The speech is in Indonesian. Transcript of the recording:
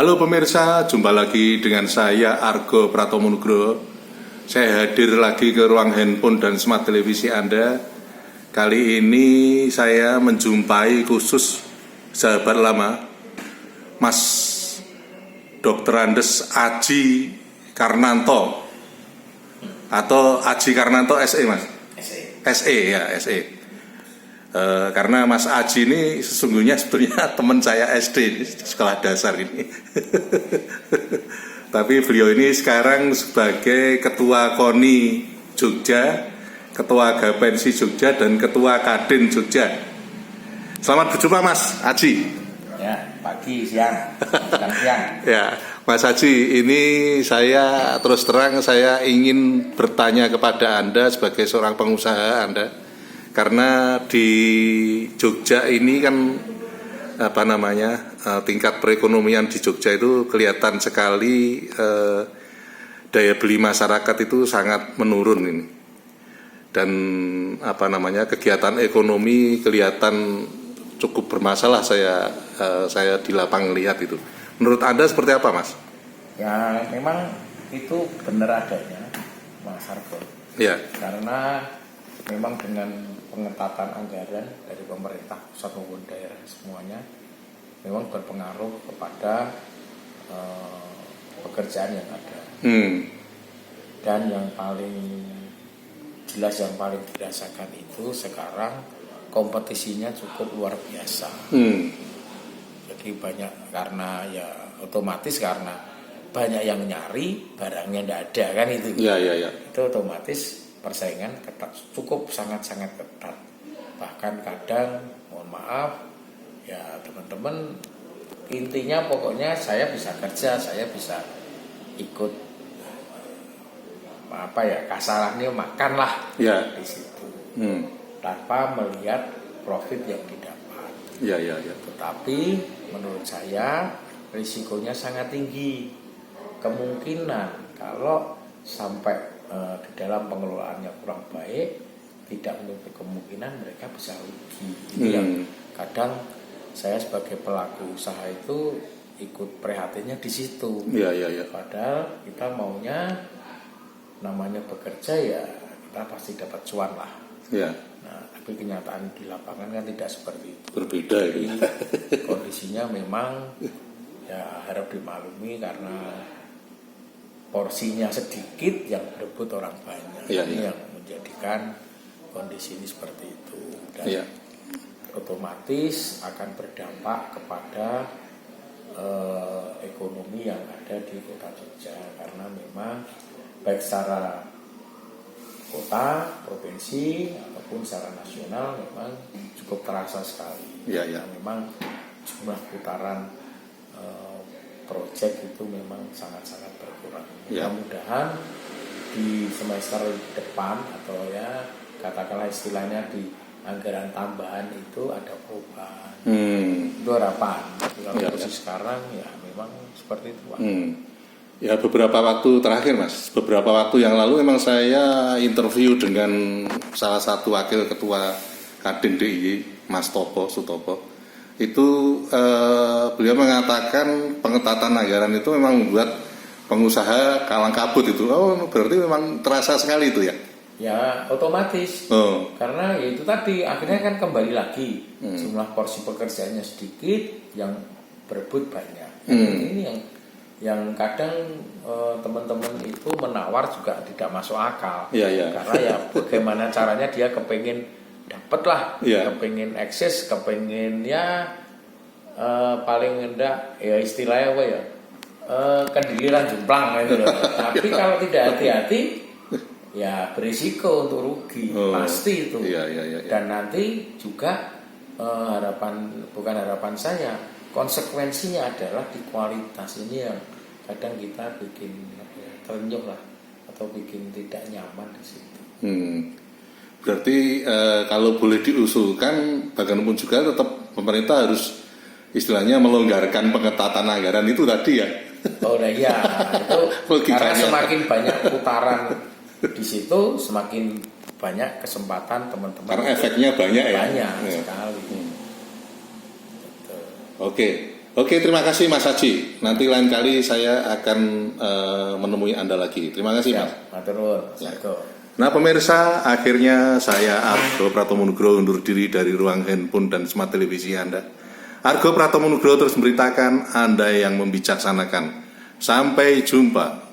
Halo pemirsa, jumpa lagi dengan saya Argo Pratomo Nugroho. Saya hadir lagi ke ruang handphone dan smart televisi Anda. Kali ini saya menjumpai khusus sahabat lama, Mas Dr. Andes Aji Karnanto atau Aji Karnanto SE, Mas. SE ya, SE. Karena Mas Aji ini sesungguhnya sebetulnya teman saya SD di sekolah dasar ini. Tapi beliau ini sekarang sebagai Ketua KONI Jogja, Ketua Gapensi Jogja, dan Ketua Kadin Jogja. Selamat berjumpa Mas Aji. Ya, pagi, siang. Ya, Mas Aji, ini saya terus terang saya ingin bertanya kepada Anda sebagai seorang pengusaha Anda. Karena di Jogja ini kan tingkat perekonomian di Jogja itu kelihatan sekali daya beli masyarakat itu sangat menurun ini. Dan kegiatan ekonomi kelihatan cukup bermasalah saya di lapangan lihat itu. Menurut Anda seperti apa, Mas? Ya, memang itu benar adanya, Mas Argo. Ya. Karena memang dengan pengetatan anggaran dari pemerintah pusat maupun daerah semuanya memang berpengaruh kepada pekerjaan yang ada. Dan yang paling jelas, yang paling dirasakan itu sekarang kompetisinya cukup luar biasa. Jadi banyak, karena ya otomatis karena banyak yang nyari, barangnya tidak ada kan itu. Ya. Itu otomatis persaingan ketat, cukup sangat-sangat ketat. Bahkan kadang, mohon maaf, ya teman-teman, intinya pokoknya saya bisa kerja, saya bisa ikut kasarannya makanlah di situ, tanpa melihat profit yang didapat. Ya. Tetapi menurut saya risikonya sangat tinggi. Kemungkinan kalau sampai di dalam pengelolaannya kurang baik, tidak menutup kemungkinan mereka bisa rugi. Ini yang kadang saya sebagai pelaku usaha itu ikut prihatinnya di situ. Ya. Padahal kita maunya namanya bekerja ya kita pasti dapat cuan lah. Ya. Nah, tapi kenyataan di lapangan kan tidak seperti itu. Berbeda ini. Kondisinya memang ya harap dimaklumi karena porsinya sedikit yang berebut orang banyak. Ini yang menjadikan kondisi ini seperti itu. Dan otomatis akan berdampak kepada ekonomi yang ada di kota Jogja. Karena memang baik secara kota, provinsi, ataupun secara nasional memang cukup terasa sekali. Ya. Memang jumlah putaran proyek itu memang sangat-sangat berkurang. Mudah-mudahan di semester depan atau ya katakanlah istilahnya di anggaran tambahan itu ada perubahan. Itu harapan. Kalau posisi sekarang ya memang seperti itu, Pak. Ya, beberapa waktu terakhir, Mas, beberapa waktu yang lalu memang saya interview dengan salah satu wakil ketua Kadin DIY, Mas Topo Sutopo. Itu beliau mengatakan pengetatan anggaran itu memang membuat pengusaha kalang kabut itu. Oh, berarti memang terasa sekali itu ya? Ya, otomatis. Karena ya itu tadi, akhirnya kan kembali lagi. Jumlah porsi pekerjaannya sedikit, yang berebut banyak. Ini yang kadang teman-teman itu menawar juga tidak masuk akal. Karena ya bagaimana caranya dia kepengen dapat lah, kepengen eksis, kepengen paling rendah ya istilahnya apa ya, kediliran jomplang gitu. Tapi kalau tidak hati-hati ya berisiko untuk rugi, pasti itu. Dan nanti juga bukan harapan saya, konsekuensinya adalah di kualitas. Ini yang kadang kita bikin terenyuh lah, atau bikin tidak nyaman di situ. Berarti kalau boleh diusulkan, bagaimanapun juga tetap pemerintah harus istilahnya melonggarkan pengetatan anggaran itu tadi ya. Oh iya, itu karena semakin banyak putaran di situ, semakin banyak kesempatan teman-teman. Karena efeknya banyak ya. Banyak sekali. Oke, Oke, terima kasih Mas Haji. Nanti lain kali saya akan menemui Anda lagi. Terima kasih, Mas. Ya. Nah, pemirsa, akhirnya saya Argo Pratomonugro undur diri dari ruang handphone dan smart televisi Anda. Argo Pratomonugro terus memberitakan, Anda yang membijaksanakan. Sampai jumpa.